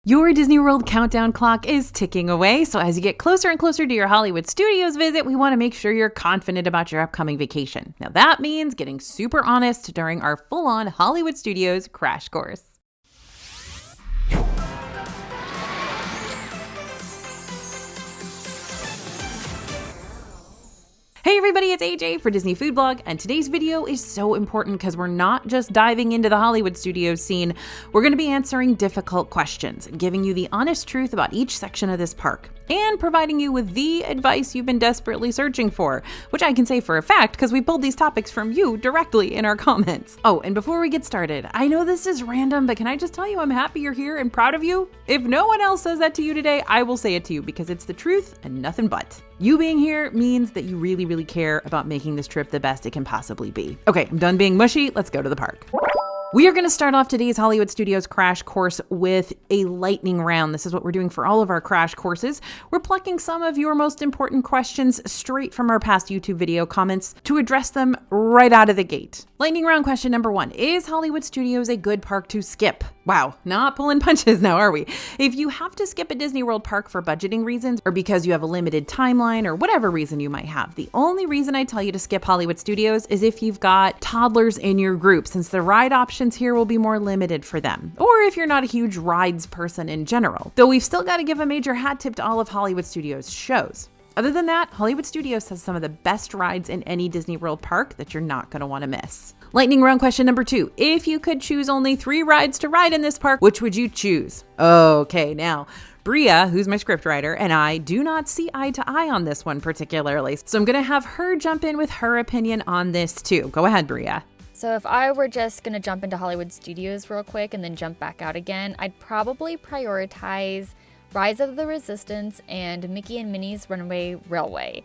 Your Disney World countdown clock is ticking away, so as you get closer and closer to your Hollywood Studios visit, we want to make sure you're confident about your upcoming vacation. Now that means getting super honest during our full-on Hollywood Studios crash course. Hey everybody, it's AJ for Disney Food Blog, and today's video is so important because we're not just diving into the Hollywood Studios scene, we're going to be answering difficult questions and giving you the honest truth about each section of this park, and providing you with the advice you've been desperately searching for, which I can say for a fact because we pulled these topics from you directly in our comments. Oh, and before we get started, I know this is random, but can I just tell you I'm happy you're here and proud of you? If no one else says that to you today, I will say it to you because it's the truth and nothing but. You being here means that you really care about making this trip the best it can possibly be. Okay, I'm done being mushy. Let's go to the park. We are going to start off today's Hollywood Studios crash course with a lightning round. This is what we're doing for all of our crash courses. We're plucking some of your most important questions straight from our past YouTube video comments to address them right out of the gate. Lightning round question number 1. Is Hollywood Studios a good park to skip? Wow, not pulling punches now, are we? If you have to skip a Disney World park for budgeting reasons or because you have a limited timeline or whatever reason you might have, the only reason I tell you to skip Hollywood Studios is if you've got toddlers in your group, since the ride options here will be more limited for them, or if you're not a huge rides person in general. Though we've still got to give a major hat tip to all of Hollywood Studios shows. Other than that, Hollywood Studios has some of the best rides in any Disney World park that you're not going to want to miss. Lightning round question number 2. If you could choose only 3 rides to ride in this park, which would you choose? Okay, now, Bria, who's my scriptwriter, and I do not see eye to eye on this one particularly. So I'm going to have her jump in with her opinion on this too. Go ahead, Bria. So if I were just going to jump into Hollywood Studios real quick and then jump back out again, I'd probably prioritize Rise of the Resistance and Mickey and Minnie's Runaway Railway.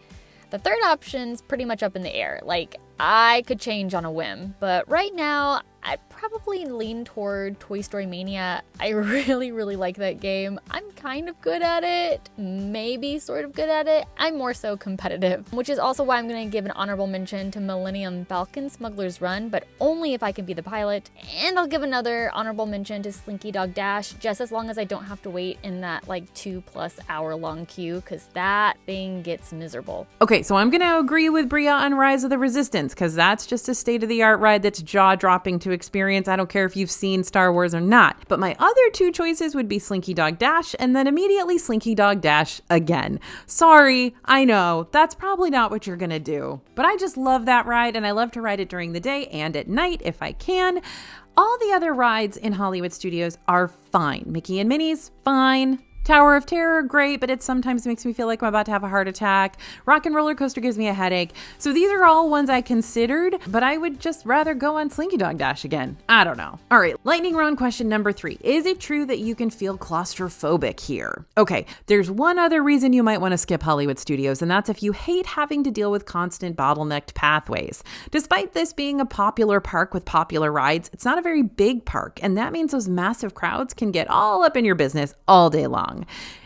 The third option's pretty much up in the air. Like, I could change on a whim, but right now, I'd probably lean toward Toy Story Mania. I really like that game. I'm kind of good at it, maybe sort of good at it. I'm more so competitive, which is also why I'm going to give an honorable mention to Millennium Falcon Smuggler's Run, but only if I can be the pilot. And I'll give another honorable mention to Slinky Dog Dash, just as long as I don't have to wait in that like 2+ hour long queue, because that thing gets miserable. Okay, so I'm going to agree with Bria on Rise of the Resistance, because that's just a state-of-the-art ride that's jaw-dropping to experience. I don't care if you've seen Star Wars or not. But my other 2 choices would be Slinky Dog Dash and then immediately Slinky Dog Dash again. Sorry, I know, that's probably not what you're gonna do. But I just love that ride, and I love to ride it during the day and at night if I can. All the other rides in Hollywood Studios are fine. Mickey and Minnie's, fine. Tower of Terror, great, but it sometimes makes me feel like I'm about to have a heart attack. Rock and Roller Coaster gives me a headache. So these are all ones I considered, but I would just rather go on Slinky Dog Dash again. I don't know. All right, lightning round question number 3. Is it true that you can feel claustrophobic here? Okay, there's one other reason you might want to skip Hollywood Studios, and that's if you hate having to deal with constant bottlenecked pathways. Despite this being a popular park with popular rides, it's not a very big park, and that means those massive crowds can get all up in your business all day long.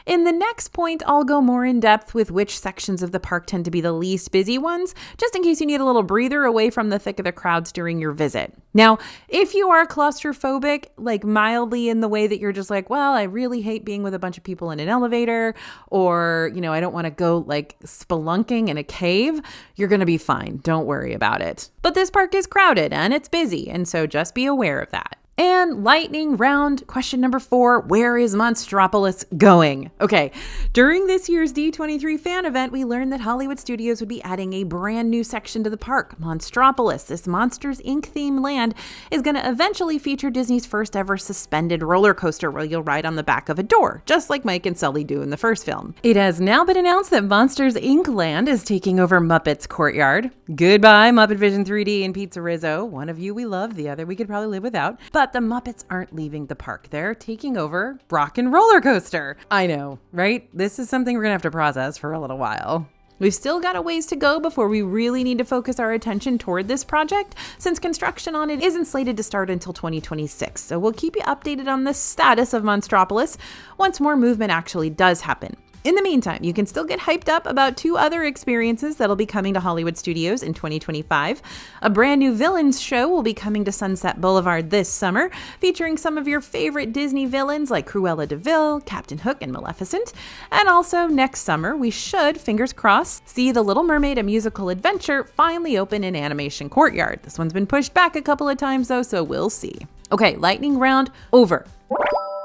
In the next point, I'll go more in depth with which sections of the park tend to be the least busy ones, just in case you need a little breather away from the thick of the crowds during your visit. Now, if you are claustrophobic, like mildly in the way that you're just like, well, I really hate being with a bunch of people in an elevator, or, I don't want to go like spelunking in a cave, you're going to be fine. Don't worry about it. But this park is crowded and it's busy, and so just be aware of that. And lightning round question number 4, where is Monstropolis going? Okay, during this year's D23 fan event, we learned that Hollywood Studios would be adding a brand new section to the park, Monstropolis. This Monsters, Inc. themed land is going to eventually feature Disney's first ever suspended roller coaster where you'll ride on the back of a door, just like Mike and Sully do in the first film. It has now been announced that Monsters, Inc. land is taking over Muppets Courtyard. Goodbye, Muppet Vision 3D and Pizza Rizzo. One of you we love, the other we could probably live without. But the Muppets aren't leaving the park. They're taking over Rock and Roller Coaster. I know, right? This is something we're gonna have to process for a little while. We've still got a ways to go before we really need to focus our attention toward this project, since construction on it isn't slated to start until 2026. So we'll keep you updated on the status of Monstropolis once more movement actually does happen. In the meantime, you can still get hyped up about 2 other experiences that'll be coming to Hollywood Studios in 2025. A brand new villains show will be coming to Sunset Boulevard this summer, featuring some of your favorite Disney villains like Cruella de Vil, Captain Hook, and Maleficent. And also next summer, we should, fingers crossed, see The Little Mermaid: A Musical Adventure finally open in Animation Courtyard. This one's been pushed back a couple of times though, so we'll see. Okay, lightning round over.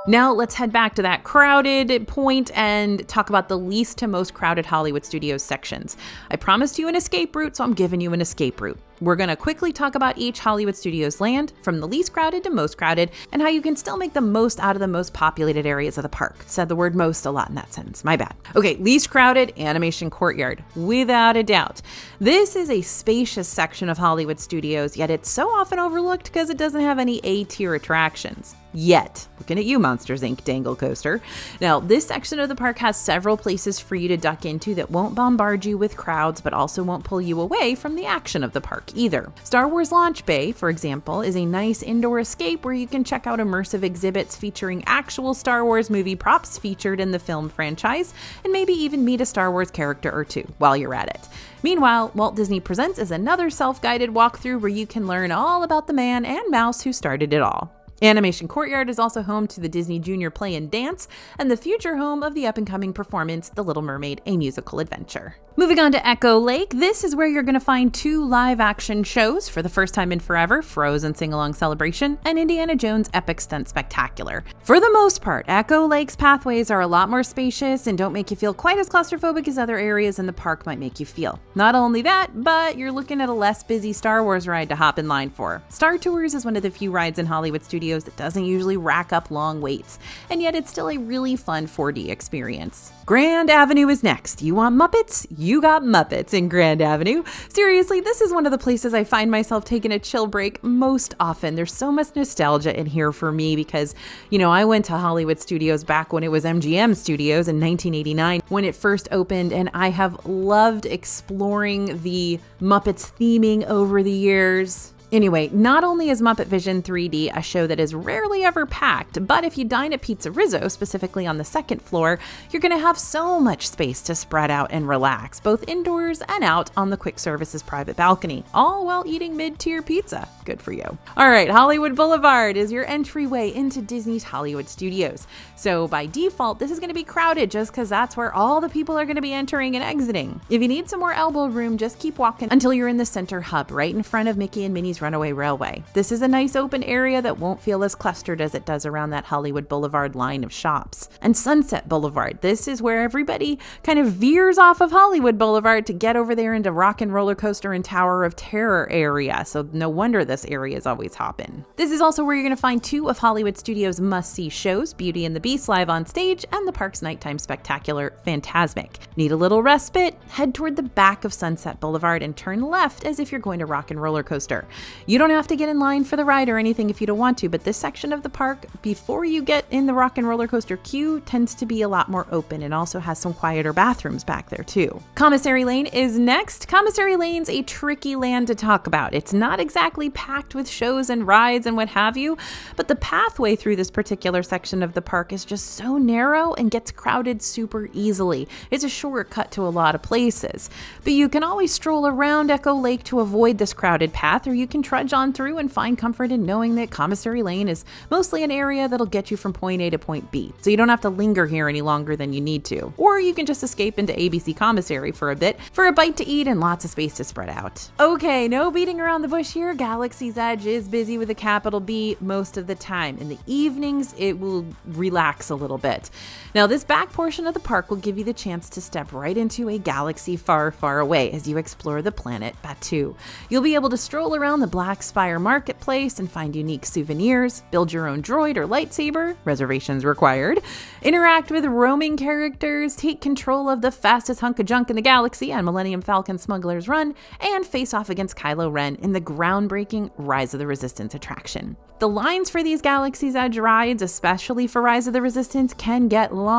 Now let's head back to that crowded point and talk about the least to most crowded Hollywood Studios sections. I promised you an escape route, so I'm giving you an escape route. We're going to quickly talk about each Hollywood Studios land, from the least crowded to most crowded, and how you can still make the most out of the most populated areas of the park. Said the word most a lot in that sentence, my bad. Okay, least crowded, Animation Courtyard, without a doubt. This is a spacious section of Hollywood Studios, yet it's so often overlooked because it doesn't have any A-tier attractions. Yet. Looking at you, Monsters, Inc. Dangle Coaster. Now, this section of the park has several places for you to duck into that won't bombard you with crowds, but also won't pull you away from the action of the park either. Star Wars Launch Bay, for example, is a nice indoor escape where you can check out immersive exhibits featuring actual Star Wars movie props featured in the film franchise, and maybe even meet a Star Wars character or two while you're at it. Meanwhile, Walt Disney Presents is another self-guided walkthrough where you can learn all about the man and mouse who started it all. Animation Courtyard is also home to the Disney Junior Play and Dance, and the future home of the up-and-coming performance, The Little Mermaid: A Musical Adventure. Moving on to Echo Lake, this is where you're going to find 2 live-action shows for the first time in forever, Frozen Sing-Along Celebration and Indiana Jones Epic Stunt Spectacular. For the most part, Echo Lake's pathways are a lot more spacious and don't make you feel quite as claustrophobic as other areas in the park might make you feel. Not only that, but you're looking at a less busy Star Wars ride to hop in line for. Star Tours is one of the few rides in Hollywood Studios that doesn't usually rack up long waits, and yet it's still a really fun 4D experience. Grand Avenue is next. You want Muppets? You got Muppets in Grand Avenue. Seriously, this is one of the places I find myself taking a chill break most often. There's so much nostalgia in here for me because, I went to Hollywood Studios back when it was MGM Studios in 1989 when it first opened, and I have loved exploring the Muppets theming over the years. Anyway, not only is Muppet Vision 3D a show that is rarely ever packed, but if you dine at Pizza Rizzo, specifically on the second floor, you're going to have so much space to spread out and relax, both indoors and out on the quick service's private balcony, all while eating mid-tier pizza. Good for you. All right, Hollywood Boulevard is your entryway into Disney's Hollywood Studios. So by default, this is going to be crowded just because that's where all the people are going to be entering and exiting. If you need some more elbow room, just keep walking until you're in the center hub, right in front of Mickey and Minnie's Runaway Railway. This is a nice open area that won't feel as clustered as it does around that Hollywood Boulevard line of shops. And Sunset Boulevard, this is where everybody kind of veers off of Hollywood Boulevard to get over there into Rock and Roller Coaster and Tower of Terror area, so no wonder this area is always hopping. This is also where you're going to find 2 of Hollywood Studios' must-see shows, Beauty and the Beast live on stage and the park's nighttime spectacular, Fantasmic. Need a little respite? Head toward the back of Sunset Boulevard and turn left as if you're going to Rock and Roller Coaster. You don't have to get in line for the ride or anything if you don't want to, but this section of the park, before you get in the Rock and Roller Coaster queue, tends to be a lot more open and also has some quieter bathrooms back there too. Commissary Lane is next. Commissary Lane's a tricky land to talk about. It's not exactly packed with shows and rides and what have you, but the pathway through this particular section of the park is just so narrow and gets crowded super easily. It's a shortcut to a lot of places. But you can always stroll around Echo Lake to avoid this crowded path, or you can trudge on through and find comfort in knowing that Commissary Lane is mostly an area that'll get you from point A to point B, so you don't have to linger here any longer than you need to. Or you can just escape into ABC Commissary for a bit, for a bite to eat and lots of space to spread out. Okay, no beating around the bush here. Galaxy's Edge is busy with a capital B most of the time. In the evenings, it will relax a little bit. Now, this back portion of the park will give you the chance to step right into a galaxy far, far away as you explore the planet Batuu. You'll be able to stroll around the Black Spire Marketplace and find unique souvenirs, build your own droid or lightsaber, reservations required, interact with roaming characters, take control of the fastest hunk of junk in the galaxy on Millennium Falcon Smuggler's Run, and face off against Kylo Ren in the groundbreaking Rise of the Resistance attraction. The lines for these Galaxy's Edge rides, especially for Rise of the Resistance, can get long.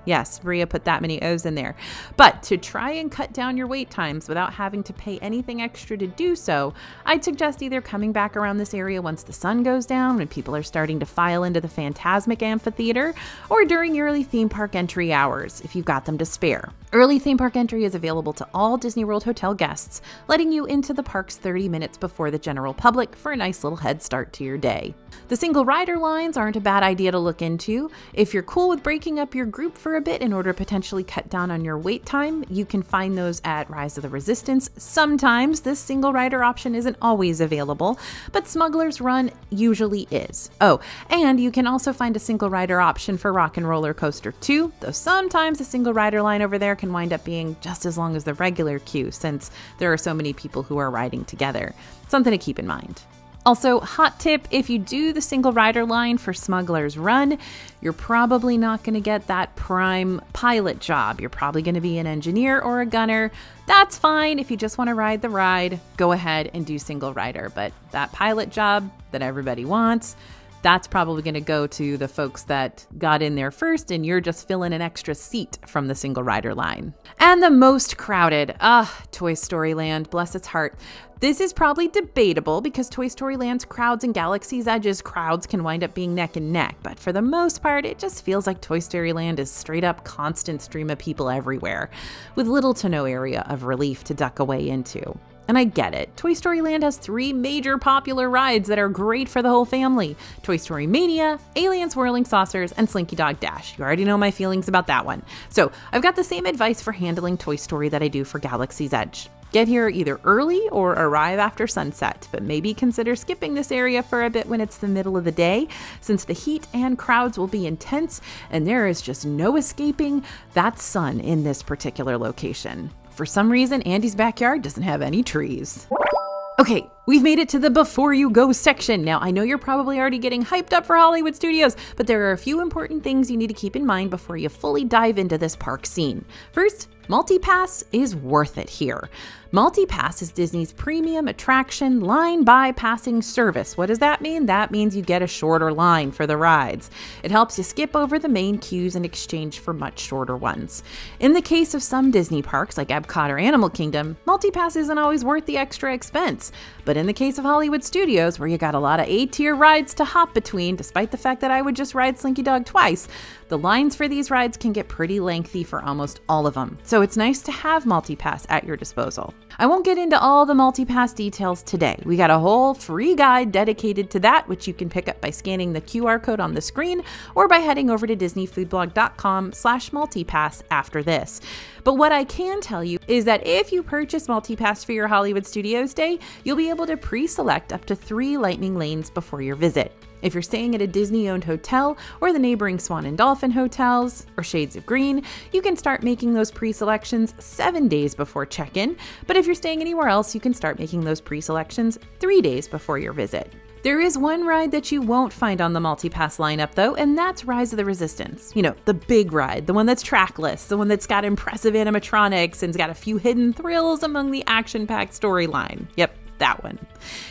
Yes, Bria put that many O's in there. But to try and cut down your wait times without having to pay anything extra extra to do so, I'd suggest either coming back around this area once the sun goes down when people are starting to file into the Fantasmic Amphitheater, or during early theme park entry hours if you've got them to spare. Early theme park entry is available to all Disney World Hotel guests, letting you into the parks 30 minutes before the general public for a nice little head start to your day. The single rider lines aren't a bad idea to look into. If you're cool with breaking up your group for a bit in order to potentially cut down on your wait time, you can find those at Rise of the Resistance. Sometimes this single rider option isn't always available, but Smuggler's Run usually is. Oh, and you can also find a single rider option for Rock and Roller Coaster 2, though sometimes a single rider line over there can wind up being just as long as the regular queue since there are so many people who are riding together. Something to keep in mind. Also, hot tip, if you do the single rider line for Smuggler's Run, you're probably not going to get that prime pilot job. You're probably going to be an engineer or a gunner. That's fine. If you just want to ride the ride, go ahead and do single rider. But that pilot job that everybody wants, that's probably going to go to the folks that got in there first, and you're just filling an extra seat from the single rider line. And the most crowded, Toy Story Land, bless its heart. This is probably debatable because Toy Story Land's crowds and Galaxy's Edge's crowds can wind up being neck and neck, but for the most part, it just feels like Toy Story Land is straight up constant stream of people everywhere, with little to no area of relief to duck away into. And I get it. Toy Story Land has 3 major popular rides that are great for the whole family: Toy Story Mania, Alien Swirling Saucers, and Slinky Dog Dash. You already know my feelings about that one. So I've got the same advice for handling Toy Story that I do for Galaxy's Edge. Get here either early or arrive after sunset, but maybe consider skipping this area for a bit when it's the middle of the day, since the heat and crowds will be intense and there is just no escaping that sun in this particular location. For some reason, Andy's backyard doesn't have any trees. Okay, we've made it to the before you go section. Now, I know you're probably already getting hyped up for Hollywood Studios, but there are a few important things you need to keep in mind before you fully dive into this park scene. First, MultiPass is worth it here. MultiPass is Disney's premium attraction line bypassing service. What does that mean? That means you get a shorter line for the rides. It helps you skip over the main queues in exchange for much shorter ones. In the case of some Disney parks like Epcot or Animal Kingdom, MultiPass isn't always worth the extra expense. But in the case of Hollywood Studios, where you got a lot of A-tier rides to hop between, despite the fact that I would just ride Slinky Dog twice, the lines for these rides can get pretty lengthy for almost all of them. So it's nice to have MultiPass at your disposal. I won't get into all the MultiPass details today. We got a whole free guide dedicated to that, which you can pick up by scanning the QR code on the screen or by heading over to disneyfoodblog.com/multipass after this. But what I can tell you is that if you purchase MultiPass for your Hollywood Studios day, you'll be able to pre-select up to 3 lightning lanes before your visit. If you're staying at a Disney-owned hotel or the neighboring Swan and Dolphin hotels or Shades of Green, you can start making those pre-selections 7 days before check-in. But if you're staying anywhere else, you can start making those pre-selections 3 days before your visit. There is one ride that you won't find on the MultiPass lineup though, and that's Rise of the Resistance. You know, the big ride, the one that's trackless, the one that's got impressive animatronics and's got a few hidden thrills among the action-packed storyline. Yep, that one.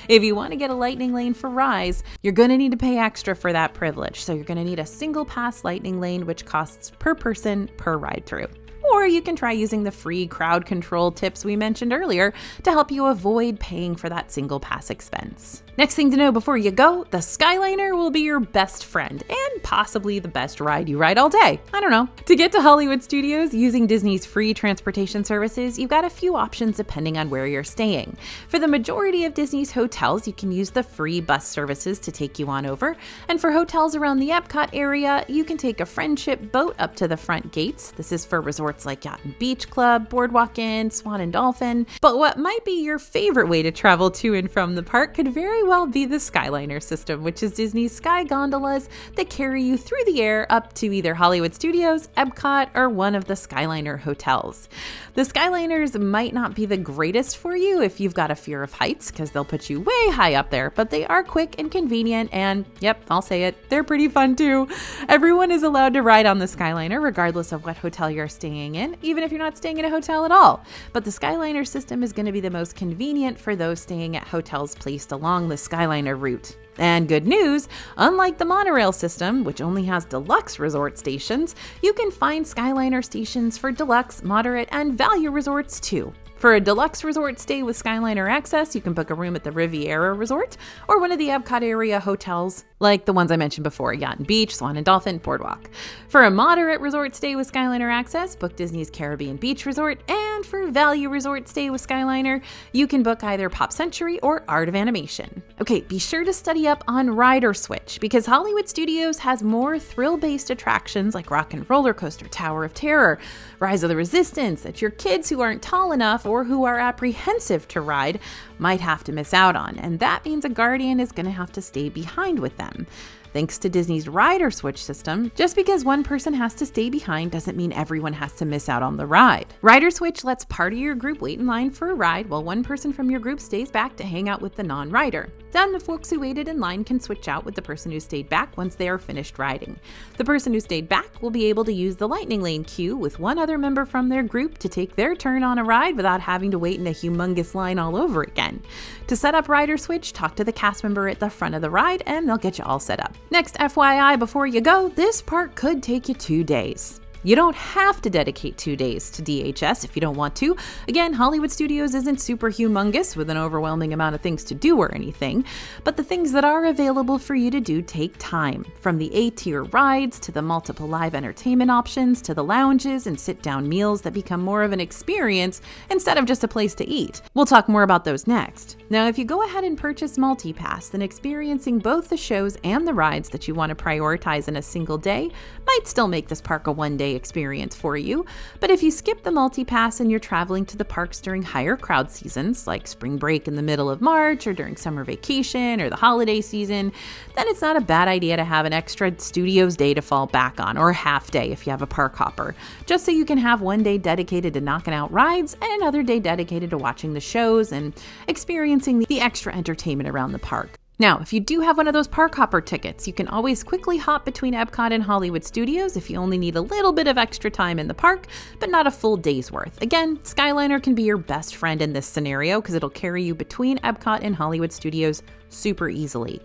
If you want to get a lightning lane for Rise, you're going to need to pay extra for that privilege. So you're going to need a single pass lightning lane, which costs per person per ride through. Or you can try using the free crowd control tips we mentioned earlier to help you avoid paying for that single pass expense. Next thing to know before you go, the Skyliner will be your best friend and possibly the best ride you ride all day. I don't know. To get to Hollywood Studios using Disney's free transportation services, you've got a few options depending on where you're staying. For the majority of Disney's hotels, you can use the free bus services to take you on over. And for hotels around the Epcot area, you can take a friendship boat up to the front gates. This is for resorts like Yacht and Beach Club, Boardwalk Inn, Swan and Dolphin. But what might be your favorite way to travel to and from the park could very well be the Skyliner system, which is Disney's sky gondolas that carry you through the air up to either Hollywood Studios, Epcot, or one of the Skyliner hotels. The Skyliners might not be the greatest for you if you've got a fear of heights, because they'll put you way high up there, but they are quick and convenient, and yep, I'll say it, they're pretty fun too. Everyone is allowed to ride on the Skyliner regardless of what hotel you're staying in, even if you're not staying in a hotel at all. But the Skyliner system is going to be the most convenient for those staying at hotels placed along the Skyliner route. And good news, unlike the monorail system, which only has deluxe resort stations, you can find Skyliner stations for deluxe, moderate, and value resorts too. For a deluxe resort stay with Skyliner Access, you can book a room at the Riviera Resort or one of the Epcot area hotels, like the ones I mentioned before, Yacht and Beach, Swan and Dolphin, Boardwalk. For a moderate resort stay with Skyliner Access, book Disney's Caribbean Beach Resort, and for value resort stay with Skyliner, you can book either Pop Century or Art of Animation. Okay, be sure to study up on Rider Switch, because Hollywood Studios has more thrill-based attractions like Rock and Roller Coaster, Tower of Terror, Rise of the Resistance that your kids who aren't tall enough or who are apprehensive to ride might have to miss out on, and that means a guardian is going to have to stay behind with them. Thanks to Disney's Rider Switch system, just because one person has to stay behind doesn't mean everyone has to miss out on the ride. Rider Switch lets part of your group wait in line for a ride while one person from your group stays back to hang out with the non-rider. Then the folks who waited in line can switch out with the person who stayed back once they are finished riding. The person who stayed back will be able to use the Lightning Lane queue with one other member from their group to take their turn on a ride without having to wait in a humongous line all over again. To set up Rider Switch, talk to the cast member at the front of the ride and they'll get you all set up. Next, FYI, before you go, this park could take you 2 days. You don't have to dedicate 2 days to DHS if you don't want to. Again, Hollywood Studios isn't super humongous with an overwhelming amount of things to do or anything, but the things that are available for you to do take time. From the A-tier rides to the multiple live entertainment options to the lounges and sit-down meals that become more of an experience instead of just a place to eat. We'll talk more about those next. Now, if you go ahead and purchase MultiPass, then experiencing both the shows and the rides that you want to prioritize in a single day might still make this park a one-day experience for you. But if you skip the MultiPass and you're traveling to the parks during higher crowd seasons, like spring break in the middle of March or during summer vacation or the holiday season, then it's not a bad idea to have an extra Studios day to fall back on, or a half day if you have a park hopper, just so you can have one day dedicated to knocking out rides and another day dedicated to watching the shows and experiencing the extra entertainment around the park. Now, if you do have one of those park hopper tickets, you can always quickly hop between Epcot and Hollywood Studios if you only need a little bit of extra time in the park, but not a full day's worth. Again, Skyliner can be your best friend in this scenario because it'll carry you between Epcot and Hollywood Studios super easily.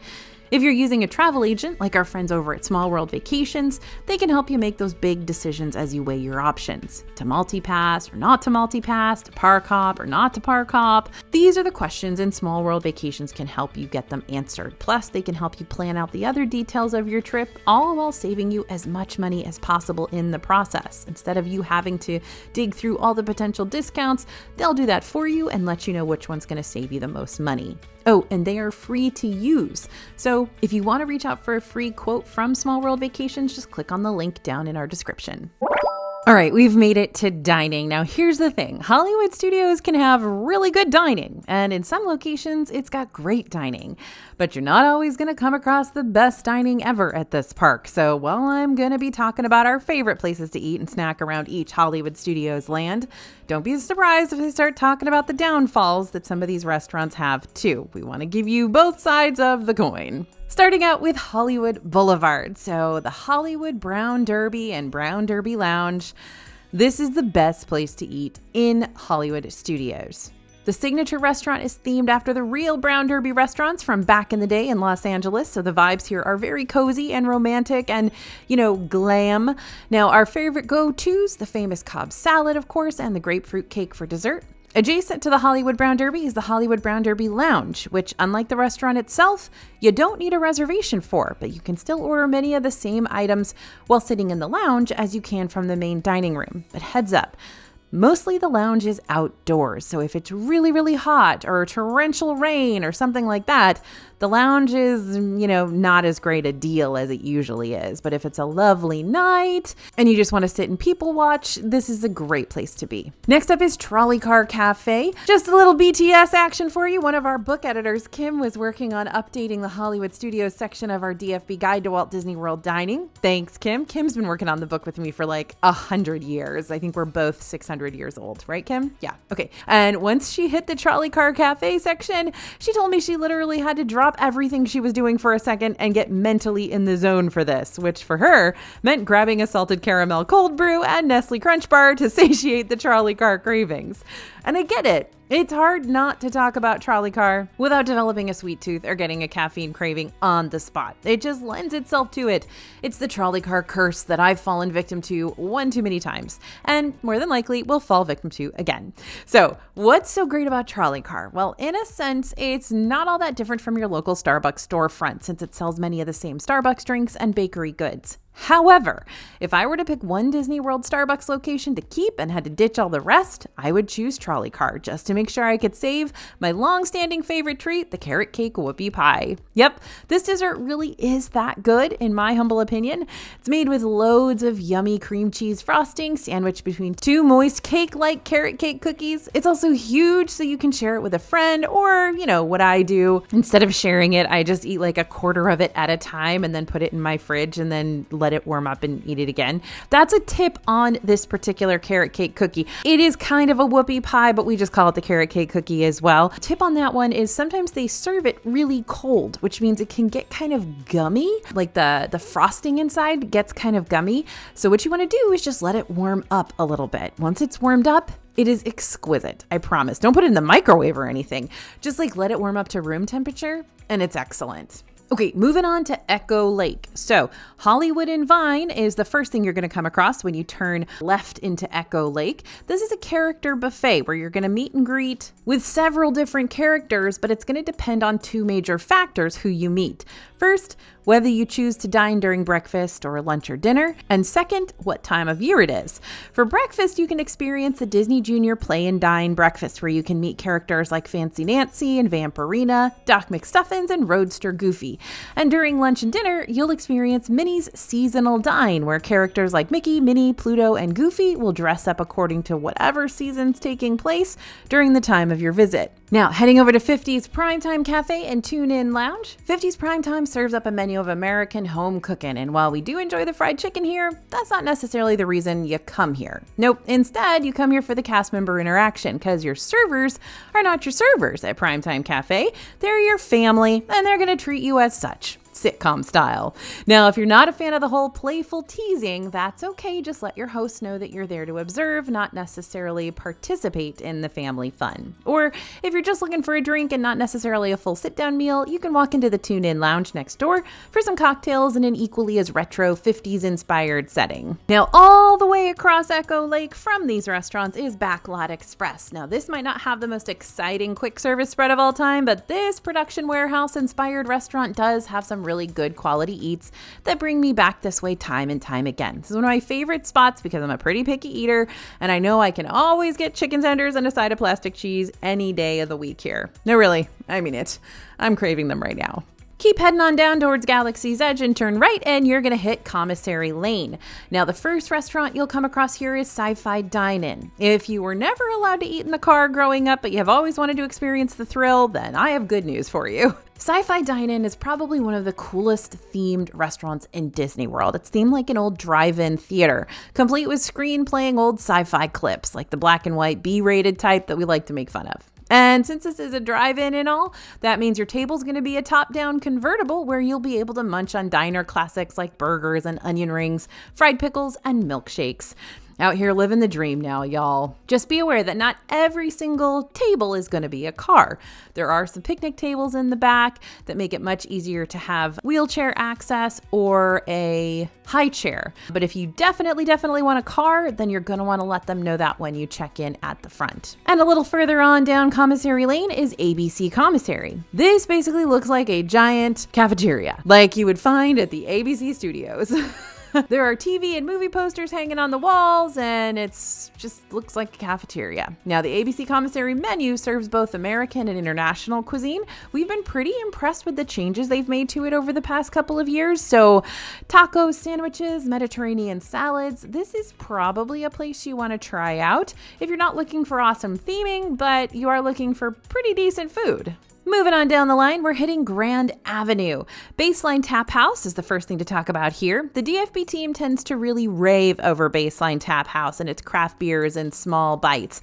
If you're using a travel agent, like our friends over at Small World Vacations, they can help you make those big decisions as you weigh your options. To multi-pass or not to multi-pass, to park hop or not to park hop. These are the questions, and Small World Vacations can help you get them answered. Plus, they can help you plan out the other details of your trip, all while saving you as much money as possible in the process. Instead of you having to dig through all the potential discounts, they'll do that for you and let you know which one's going to save you the most money. Oh, and they are free to use. So if you want to reach out for a free quote from Small World Vacations, just click on the link down in our description. All right, we've made it to dining. Now, here's the thing. Hollywood Studios can have really good dining, and in some locations, it's got great dining. But you're not always going to come across the best dining ever at this park. So while I'm going to be talking about our favorite places to eat and snack around each Hollywood Studios land, don't be surprised if I start talking about the downfalls that some of these restaurants have too. We want to give you both sides of the coin. Starting out with Hollywood Boulevard. So the Hollywood Brown Derby and Brown Derby Lounge. This is the best place to eat in Hollywood Studios. The signature restaurant is themed after the real Brown Derby restaurants from back in the day in Los Angeles, so the vibes here are very cozy and romantic and, glam. Now, our favorite go-tos, the famous Cobb salad, of course, and the grapefruit cake for dessert. Adjacent to the Hollywood Brown Derby is the Hollywood Brown Derby Lounge, which, unlike the restaurant itself, you don't need a reservation for, but you can still order many of the same items while sitting in the lounge as you can from the main dining room. But heads up, mostly the lounge is outdoors, so if it's really, really hot or torrential rain or something like that, the lounge is, not as great a deal as it usually is. But if it's a lovely night and you just want to sit and people watch, this is a great place to be. Next up is Trolley Car Cafe. Just a little BTS action for you. One of our book editors, Kim, was working on updating the Hollywood Studios section of our DFB Guide to Walt Disney World Dining. Thanks, Kim. Kim's been working on the book with me for like 100 years. I think we're both 600 years old, right, Kim? Yeah. Okay. And once she hit the Trolley Car Cafe section, she told me she literally had to drop everything she was doing for a second and get mentally in the zone for this, which for her meant grabbing a salted caramel cold brew and Nestle Crunch Bar to satiate the trolley car cravings. And I get it. It's hard not to talk about trolley car without developing a sweet tooth or getting a caffeine craving on the spot. It just lends itself to it. It's the trolley car curse that I've fallen victim to one too many times, and more than likely will fall victim to again. So, what's so great about trolley car? Well, in a sense, it's not all that different from your local Starbucks storefront since it sells many of the same Starbucks drinks and bakery goods. However, if I were to pick one Disney World Starbucks location to keep and had to ditch all the rest, I would choose trolley car just to make sure I could save my long-standing favorite treat, the carrot cake whoopie pie. Yep, this dessert really is that good in my humble opinion. It's made with loads of yummy cream cheese frosting sandwiched between two moist cake-like carrot cake cookies. It's also huge so you can share it with a friend or, what I do. Instead of sharing it, I just eat like a quarter of it at a time and then put it in my fridge and then let it warm up and eat it again. That's a tip on this particular carrot cake cookie. It is kind of a whoopie pie, but we just call it the carrot cake cookie as well. Tip on that one is sometimes they serve it really cold, which means it can get kind of gummy, like the frosting inside gets kind of gummy. So what you want to do is just let it warm up a little bit. Once it's warmed up, it is exquisite, I promise. Don't put it in the microwave or anything. Just let it warm up to room temperature and it's excellent. Okay, moving on to Echo Lake. So Hollywood and Vine is the first thing you're going to come across when you turn left into Echo Lake. This is a character buffet where you're going to meet and greet with several different characters, but it's going to depend on two major factors who you meet. First, whether you choose to dine during breakfast or lunch or dinner, and second, what time of year it is. For breakfast, you can experience the Disney Junior Play and Dine breakfast, where you can meet characters like Fancy Nancy and Vampirina, Doc McStuffins, and Roadster Goofy. And during lunch and dinner, you'll experience Minnie's Seasonal Dine, where characters like Mickey, Minnie, Pluto, and Goofy will dress up according to whatever season's taking place during the time of your visit. Now, heading over to 50's Primetime Cafe and Tune In Lounge, 50's Primetime serves up a menu of American home cooking, and while we do enjoy the fried chicken here, that's not necessarily the reason you come here. Nope, instead, you come here for the cast member interaction, because your servers are not your servers at Primetime Cafe. They're your family, and they're going to treat you as such. Sitcom style. Now, if you're not a fan of the whole playful teasing, that's okay. Just let your host know that you're there to observe, not necessarily participate in the family fun. Or if you're just looking for a drink and not necessarily a full sit-down meal, you can walk into the Tune In Lounge next door for some cocktails in an equally as retro 50s inspired setting. Now, all the way across Echo Lake from these restaurants is Backlot Express. Now, this might not have the most exciting quick service spread of all time, but this production warehouse inspired restaurant does have some really good quality eats that bring me back this way time and time again. This is one of my favorite spots because I'm a pretty picky eater and I know I can always get chicken tenders and a side of plastic cheese any day of the week here. No, really, I mean it. I'm craving them right now. Keep heading on down towards Galaxy's Edge and turn right and you're going to hit Commissary Lane. Now, the first restaurant you'll come across here is Sci-Fi Dine-In. If you were never allowed to eat in the car growing up, but you have always wanted to experience the thrill, then I have good news for you. Sci-Fi Dine-In is probably one of the coolest themed restaurants in Disney World. It's themed like an old drive-in theater, complete with screen playing old sci-fi clips, like the black and white B-rated type that we like to make fun of. And since this is a drive-in and all, that means your table's going to be a top-down convertible where you'll be able to munch on diner classics like burgers and onion rings, fried pickles, and milkshakes. Out here living the dream now, y'all. Just be aware that not every single table is going to be a car. There are some picnic tables in the back that make it much easier to have wheelchair access or a high chair. But if you definitely want a car, then you're going to want to let them know that when you check in at the front. And a little further on down Commissary Lane is ABC Commissary. This basically looks like a giant cafeteria, like you would find at the ABC studios. There are TV and movie posters hanging on the walls, and it's just looks like a cafeteria. Now, the ABC Commissary menu serves both American and international cuisine. We've been pretty impressed with the changes they've made to it over the past couple of years. So, tacos, sandwiches, Mediterranean salads. This is probably a place you want to try out if you're not looking for awesome theming, but you are looking for pretty decent food. Moving on down the line, we're hitting Grand Avenue. Baseline Tap House is the first thing to talk about here. The DFB team tends to really rave over Baseline Tap House and its craft beers and small bites.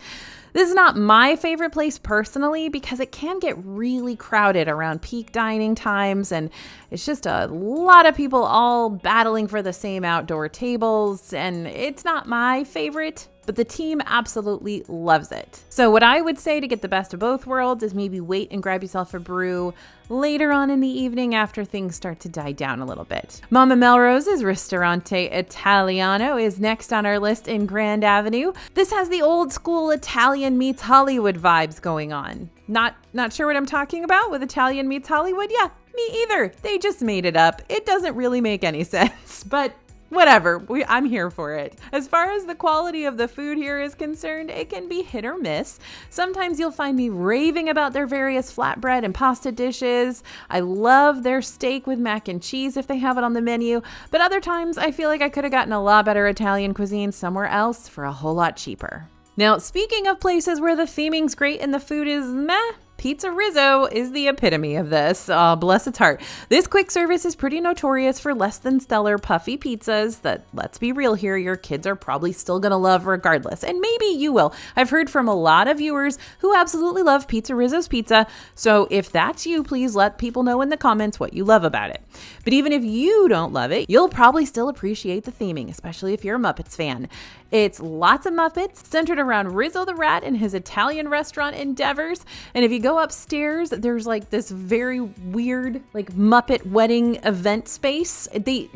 This is not my favorite place personally because it can get really crowded around peak dining times and it's just a lot of people all battling for the same outdoor tables and it's not my favorite but the team absolutely loves it. So what I would say to get the best of both worlds is maybe wait and grab yourself a brew later on in the evening after things start to die down a little bit. Mama Melrose's Ristorante Italiano is next on our list in Grand Avenue. This has the old school Italian meets Hollywood vibes going on. Not sure what I'm talking about with Italian meets Hollywood? Yeah, me either. They just made it up. It doesn't really make any sense, but whatever, I'm here for it. As far as the quality of the food here is concerned, it can be hit or miss. Sometimes you'll find me raving about their various flatbread and pasta dishes. I love their steak with mac and cheese if they have it on the menu, but other times I feel like I could have gotten a lot better Italian cuisine somewhere else for a whole lot cheaper. Now, speaking of places where the theming's great and the food is meh, Pizza Rizzo is the epitome of this. Oh, bless its heart. This quick service is pretty notorious for less than stellar puffy pizzas that, let's be real here, your kids are probably still going to love regardless. And maybe you will. I've heard from a lot of viewers who absolutely love Pizza Rizzo's pizza. So if that's you, please let people know in the comments what you love about it. But even if you don't love it, you'll probably still appreciate the theming, especially if you're a Muppets fan. It's lots of Muppets centered around Rizzo the Rat and his Italian restaurant endeavors. And if you go upstairs, there's like this very weird like Muppet wedding event space. They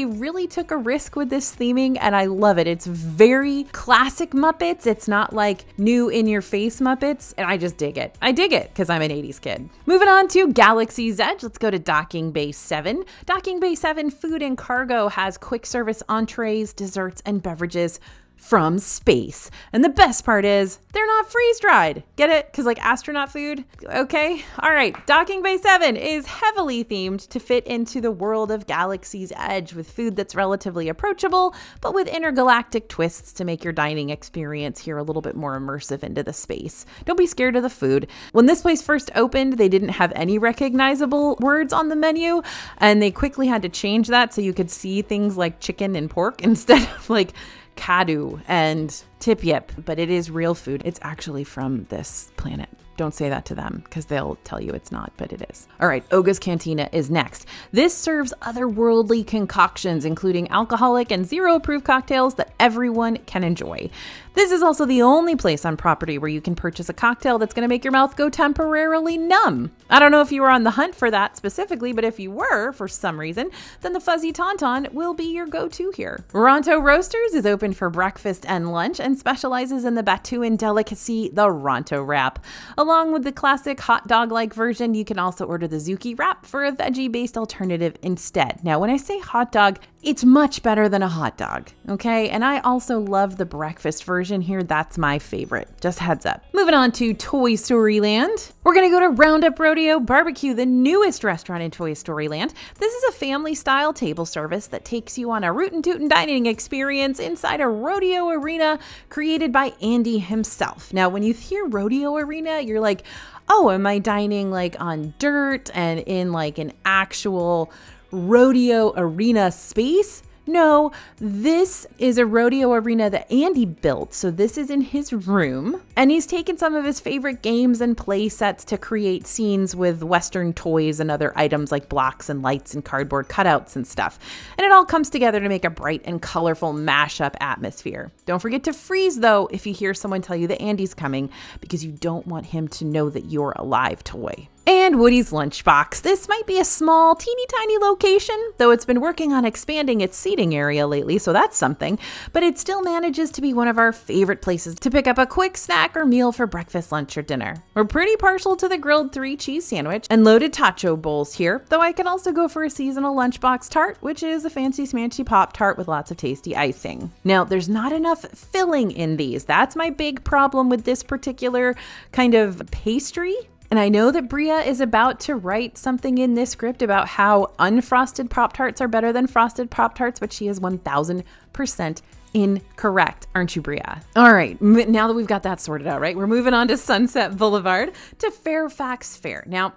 really took a risk with this theming and I love it. It's very classic Muppets. It's not like new in your face Muppets. And I just dig it. I dig it because I'm an 80s kid. Moving on to Galaxy's Edge. Let's go to Docking Bay 7. Docking Bay 7 Food and Cargo has quick service entrees, desserts, and beverages from space. And the best part is they're not freeze dried. Get it? Because like astronaut food. Okay. All right. Docking Bay 7 is heavily themed to fit into the world of Galaxy's Edge with food that's relatively approachable, but with intergalactic twists to make your dining experience here a little bit more immersive into the space. Don't be scared of the food. When this place first opened, they didn't have any recognizable words on the menu, and they quickly had to change that so you could see things like chicken and pork instead of like Kadu and Tip Yip, but it is real food. It's actually from this planet. Don't say that to them because they'll tell you it's not, but it is. All right, Oga's Cantina is next. This serves otherworldly concoctions, including alcoholic and zero-proof cocktails that everyone can enjoy. This is also the only place on property where you can purchase a cocktail that's going to make your mouth go temporarily numb. I don't know if you were on the hunt for that specifically, but if you were, for some reason, then the Fuzzy Tauntaun will be your go-to here. Ronto Roasters is open for breakfast and lunch and specializes in the Batuan delicacy, the Ronto Wrap. Along with the classic hot dog-like version, you can also order the Zuki Wrap for a veggie-based alternative instead. Now, when I say hot dog, it's much better than a hot dog, okay? And I also love the breakfast version here. That's my favorite. Just heads up. Moving on to Toy Story Land. We're going to go to Roundup Rodeo Barbecue, the newest restaurant in Toy Story Land. This is a family-style table service that takes you on a rootin' tootin' dining experience inside a rodeo arena created by Andy himself. Now, when you hear rodeo arena, you're like, oh, am I dining like on dirt and in like an actual rodeo arena space? No, this is a rodeo arena that Andy built. So this is in his room, and he's taken some of his favorite games and play sets to create scenes with Western toys and other items like blocks and lights and cardboard cutouts and stuff. And it all comes together to make a bright and colorful mashup atmosphere. Don't forget to freeze though if you hear someone tell you that Andy's coming, because you don't want him to know that you're a live toy. And Woody's Lunchbox. This might be a small, teeny tiny location, though it's been working on expanding its seating area lately, so that's something. But it still manages to be one of our favorite places to pick up a quick snack or meal for breakfast, lunch, or dinner. We're pretty partial to the grilled 3-cheese sandwich and loaded tacho bowls here, though I can also go for a seasonal lunchbox tart, which is a fancy smanchy Pop-Tart with lots of tasty icing. Now, there's not enough filling in these. That's my big problem with this particular kind of pastry. And I know that Bria is about to write something in this script about how unfrosted Pop-Tarts are better than frosted Pop-Tarts, but she is 1000% incorrect. Aren't you, Bria? All right, now that we've got that sorted out, right? We're moving on to Sunset Boulevard to Fairfax Fair. Now,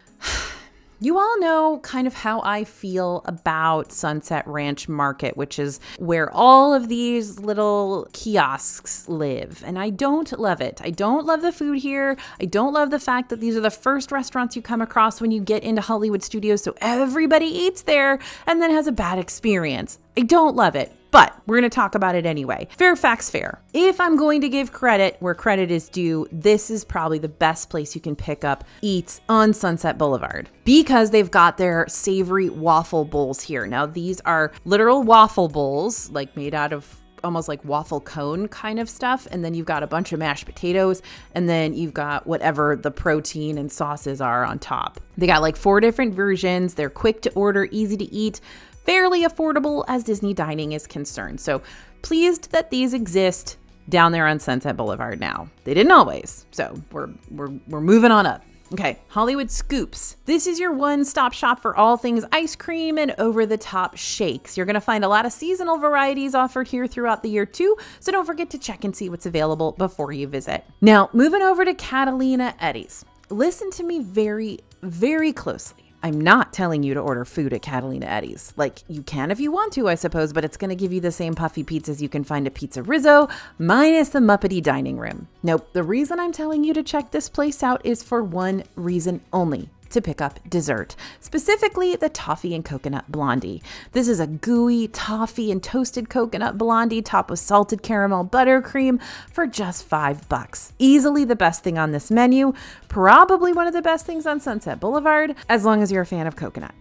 you all know kind of how I feel about Sunset Ranch Market, which is where all of these little kiosks live. And I don't love it. I don't love the food here. I don't love the fact that these are the first restaurants you come across when you get into Hollywood Studios. So everybody eats there and then has a bad experience. I don't love it. but we're going to talk about it anyway. Fairfax Fair. If I'm going to give credit where credit is due, this is probably the best place you can pick up eats on Sunset Boulevard because they've got their savory waffle bowls here. Now, these are literal waffle bowls, like made out of almost like waffle cone kind of stuff. And then you've got a bunch of mashed potatoes, and then you've got whatever the protein and sauces are on top. They got like 4 different versions. They're quick to order, easy to eat, fairly affordable as Disney dining is concerned. So pleased that these exist down there on Sunset Boulevard now. They didn't always. So we're moving on up. Okay, Hollywood Scoops. This is your one-stop shop for all things ice cream and over-the-top shakes. You're going to find a lot of seasonal varieties offered here throughout the year too, so don't forget to check and see what's available before you visit. Now, moving over to Catalina Eddie's. Listen to me very, very closely. I'm not telling you to order food at Catalina Eddie's. Like, you can if you want to, I suppose, but it's going to give you the same puffy pizzas you can find at Pizza Rizzo, minus the Muppety dining room. Nope, the reason I'm telling you to check this place out is for one reason only: to pick up dessert, specifically the toffee and coconut blondie. This is a gooey toffee and toasted coconut blondie topped with salted caramel buttercream for just $5. Easily the best thing on this menu, probably one of the best things on Sunset Boulevard, as long as you're a fan of coconut.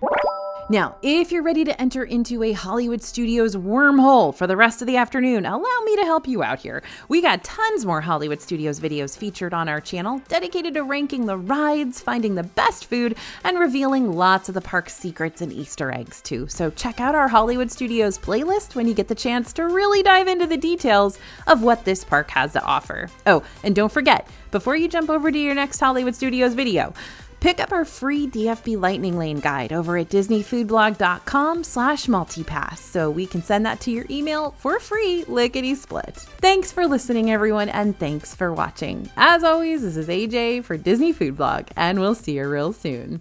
Now, if you're ready to enter into a Hollywood Studios wormhole for the rest of the afternoon, allow me to help you out here. We got tons more Hollywood Studios videos featured on our channel, dedicated to ranking the rides, finding the best food, and revealing lots of the park's secrets and Easter eggs too. So check out our Hollywood Studios playlist when you get the chance to really dive into the details of what this park has to offer. Oh, and don't forget, before you jump over to your next Hollywood Studios video, pick up our free DFB Lightning Lane guide over at disneyfoodblog.com/multipass so we can send that to your email for free, lickety-split. Thanks for listening, everyone, and thanks for watching. As always, this is AJ for Disney Food Blog, and we'll see you real soon.